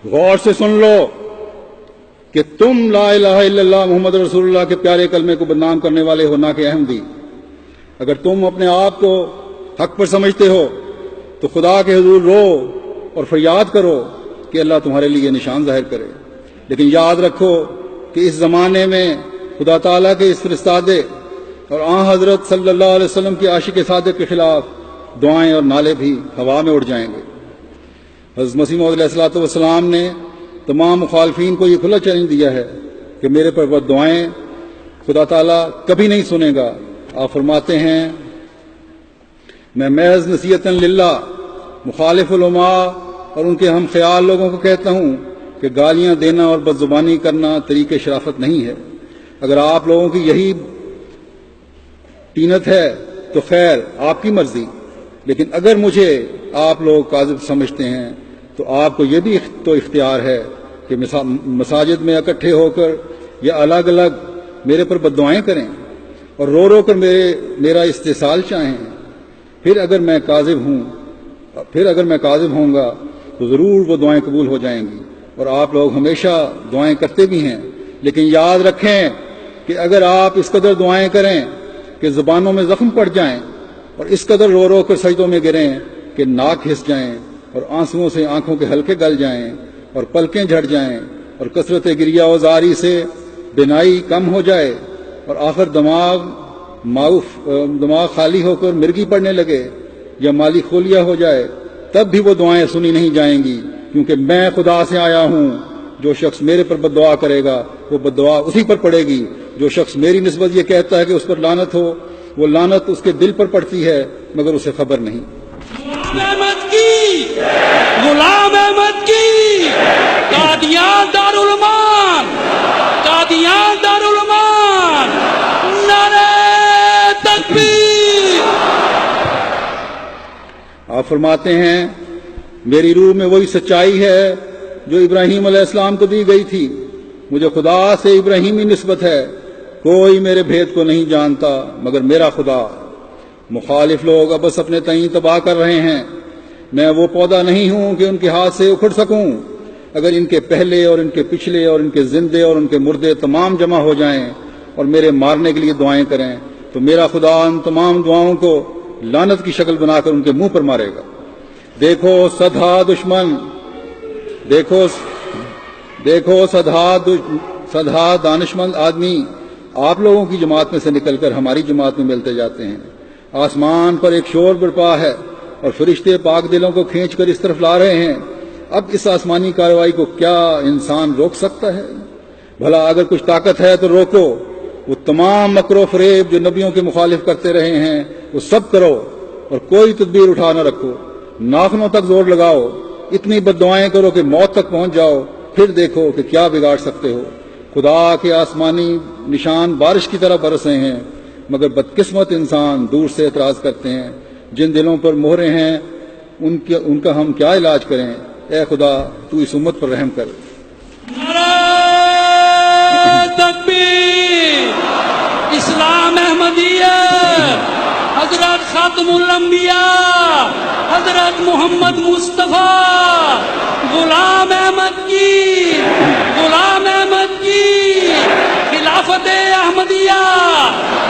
غور سے سن لو کہ تم لا الہ الا اللہ محمد رسول اللہ کے پیارے کلمے کو بدنام کرنے والے ہو، نہ کہ احمدی۔ اگر تم اپنے آپ کو حق پر سمجھتے ہو تو خدا کے حضور رو اور فریاد کرو کہ اللہ تمہارے لیے نشان ظاہر کرے۔ لیکن یاد رکھو کہ اس زمانے میں خدا تعالیٰ کے اس فرستادے اور آن حضرت صلی اللہ علیہ وسلم کی عاشق صادق کے خلاف دعائیں اور نعرے بھی ہوا میں اڑ جائیں گے۔ حضرت مسیح موعود علیہ الصلوۃ والسلام نے تمام مخالفین کو یہ کھلا چیلنج دیا ہے کہ میرے پر وہ دعائیں خدا تعالیٰ کبھی نہیں سنے گا۔ آپ فرماتے ہیں میں محض نصیحتاً للہ مخالف علماء اور ان کے ہم خیال لوگوں کو کہتا ہوں کہ گالیاں دینا اور بدزبانی کرنا طریق شرافت نہیں ہے۔ اگر آپ لوگوں کی یہی ٹینت ہے تو خیر آپ کی مرضی، لیکن اگر مجھے آپ لوگ کاذب سمجھتے ہیں تو آپ کو یہ بھی تو اختیار ہے کہ مساجد میں اکٹھے ہو کر یا الگ الگ میرے پر بددعائیں کریں اور رو رو کر میرا استحصال چاہیں۔ پھر اگر میں کاذب ہوں گا تو ضرور وہ دعائیں قبول ہو جائیں گی، اور آپ لوگ ہمیشہ دعائیں کرتے بھی ہیں۔ لیکن یاد رکھیں کہ اگر آپ اس قدر دعائیں کریں کہ زبانوں میں زخم پڑ جائیں اور اس قدر رو رو کر سجدوں میں گریں کہ ناک ہس جائیں اور آنسوؤں سے آنکھوں کے حلقے گل جائیں اور پلکیں جھڑ جائیں اور کثرت گریہ و زاری سے بینائی کم ہو جائے اور آخر دماغ خالی ہو کر مرگی پڑنے لگے یا مالی خولیا ہو جائے، تب بھی وہ دعائیں سنی نہیں جائیں گی، کیونکہ میں خدا سے آیا ہوں۔ جو شخص میرے پر بد دعا کرے گا وہ بد دعا اسی پر پڑے گی۔ جو شخص میری نسبت یہ کہتا ہے کہ اس پر لعنت ہو، وہ لعنت اس کے دل پر پڑتی ہے مگر اسے خبر نہیں۔ غلام احمد کی قادیان دارالمان، قادیان دارالمان، نعرہ تکبیر۔ آپ فرماتے ہیں میری روح میں وہی سچائی ہے جو ابراہیم علیہ السلام کو دی گئی تھی، مجھے خدا سے ابراہیمی نسبت ہے، کوئی میرے بھید کو نہیں جانتا مگر میرا خدا۔ مخالف لوگ اب بس اپنے تئیں تباہ کر رہے ہیں، میں وہ پودا نہیں ہوں کہ ان کے ہاتھ سے اکھڑ سکوں۔ اگر ان کے پہلے اور ان کے پچھلے اور ان کے زندے اور ان کے مردے تمام جمع ہو جائیں اور میرے مارنے کے لیے دعائیں کریں تو میرا خدا ان تمام دعاؤں کو لعنت کی شکل بنا کر ان کے منہ پر مارے گا۔ دیکھو سدھا دانشمند آدمی آپ لوگوں کی جماعت میں سے نکل کر ہماری جماعت میں ملتے جاتے ہیں۔ آسمان پر ایک شور برپا ہے اور فرشتے پاک دلوں کو کھینچ کر اس طرف لا رہے ہیں۔ اب اس آسمانی کارروائی کو کیا انسان روک سکتا ہے؟ بھلا اگر کچھ طاقت ہے تو روکو۔ وہ تمام مکر و فریب جو نبیوں کے مخالف کرتے رہے ہیں وہ سب کرو اور کوئی تدبیر اٹھا نہ رکھو، ناخنوں تک زور لگاؤ، اتنی بددعائیں کرو کہ موت تک پہنچ جاؤ، پھر دیکھو کہ کیا بگاڑ سکتے ہو۔ خدا کے آسمانی نشان بارش کی طرح برس رہے ہیں مگر بدقسمت انسان دور سے اعتراض کرتے ہیں۔ جن دلوں پر مہرے ہیں ان کا ہم کیا علاج کریں؟ اے خدا تو اس امت پر رحم کر۔ نعرہ تکبیر۔ اسلام احمدیہ، حضرت خاتم الانبیاء حضرت محمد مصطفیٰ غلام احمد کی، غلام احمد کی خلافت احمدیہ،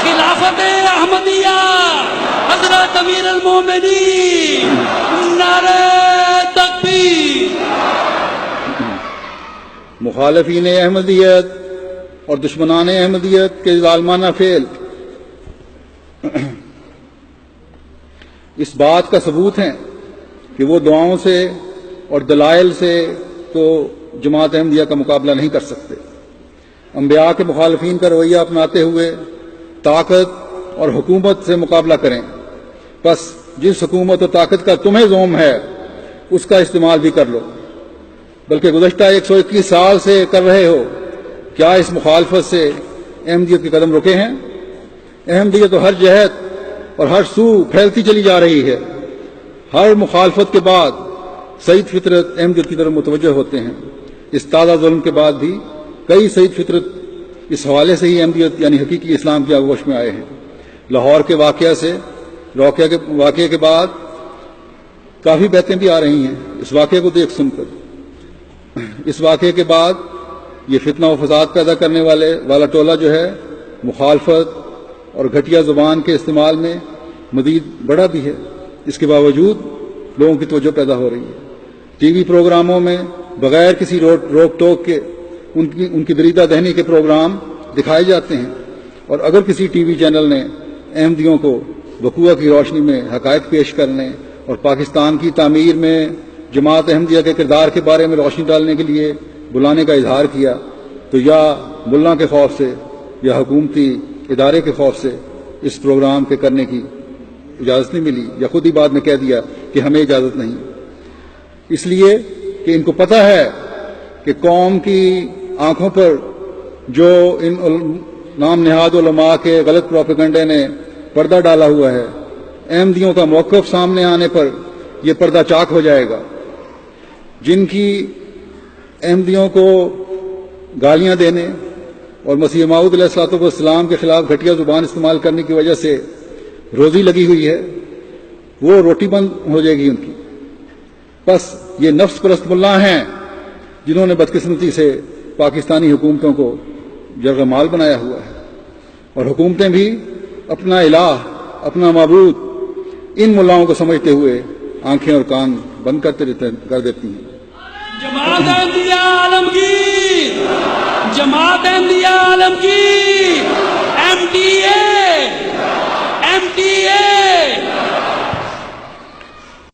خلافت احمدیہ، حضرت امیر المومنین، نعرہ تکبیر۔ مخالفین احمدیت اور دشمنان احمدیت کے ظالمانہ فعل اس بات کا ثبوت ہیں کہ وہ دعاؤں سے اور دلائل سے تو جماعت احمدیہ کا مقابلہ نہیں کر سکتے۔ انبیاء کے مخالفین کا رویہ اپناتے ہوئے طاقت اور حکومت سے مقابلہ کریں، بس جس حکومت و طاقت کا تمہیں زوم ہے اس کا استعمال بھی کر لو، بلکہ گزشتہ 121 سال سے کر رہے ہو۔ کیا اس مخالفت سے احمدیت کے قدم رکے ہیں؟ احمدیت تو ہر جہت اور ہر سو پھیلتی چلی جا رہی ہے۔ ہر مخالفت کے بعد سعید فطرت احمدیت کی طرف متوجہ ہوتے ہیں۔ اس تازہ ظلم کے بعد بھی کئی سعید فطرت اس حوالے سے ہی احمدیت یعنی حقیقی اسلام کی آغوش میں آئے ہیں۔ لاہور کے واقعے کے بعد کافی باتیں بھی آ رہی ہیں اس واقعے کو دیکھ سن کر۔ اس واقعے کے بعد یہ فتنہ و فساد پیدا کرنے والا ٹولہ جو ہے مخالفت اور گھٹیا زبان کے استعمال میں مزید بڑھا بھی ہے. اس کے باوجود لوگوں کی توجہ پیدا ہو رہی ہے. ٹی وی پروگراموں میں بغیر کسی روک ٹوک کے ان کی دریدہ دہنی کے پروگرام دکھائے جاتے ہیں، اور اگر کسی ٹی وی چینل نے احمدیوں کو وقوع کی روشنی میں حقائق پیش کرنے اور پاکستان کی تعمیر میں جماعت احمدیہ کے کردار کے بارے میں روشنی ڈالنے کے لیے بلانے کا اظہار کیا تو یا ملا کے خوف سے یا حکومتی ادارے کے خوف سے اس پروگرام کے کرنے کی اجازت نہیں ملی، یا خود ہی بعد میں کہہ دیا کہ ہمیں اجازت نہیں. اس لیے کہ ان کو پتہ ہے کہ قوم کی آنکھوں پر جو ان نام نہاد علماء کے غلط پروپیگنڈے نے پردہ ڈالا ہوا ہے، احمدیوں کا موقف سامنے آنے پر یہ پردہ چاک ہو جائے گا. جن کی احمدیوں کو گالیاں دینے اور مسیح موعود علیہ الصلوۃ والسلام کے خلاف گھٹیا زبان استعمال کرنے کی وجہ سے روزی لگی ہوئی ہے، وہ روٹی بند ہو جائے گی ان کی. بس یہ نفس پرست ملا ہیں جنہوں نے بدقسمتی سے پاکستانی حکومتوں کو جرغمال بنایا ہوا ہے، اور حکومتیں بھی اپنا الہ، اپنا معبود ان ملاؤں کو سمجھتے ہوئے آنکھیں اور کان بند کر دیتی ہیں. جماعت احمدیہ عالمگیر، جماعت احمدیہ عالمگیر، MTA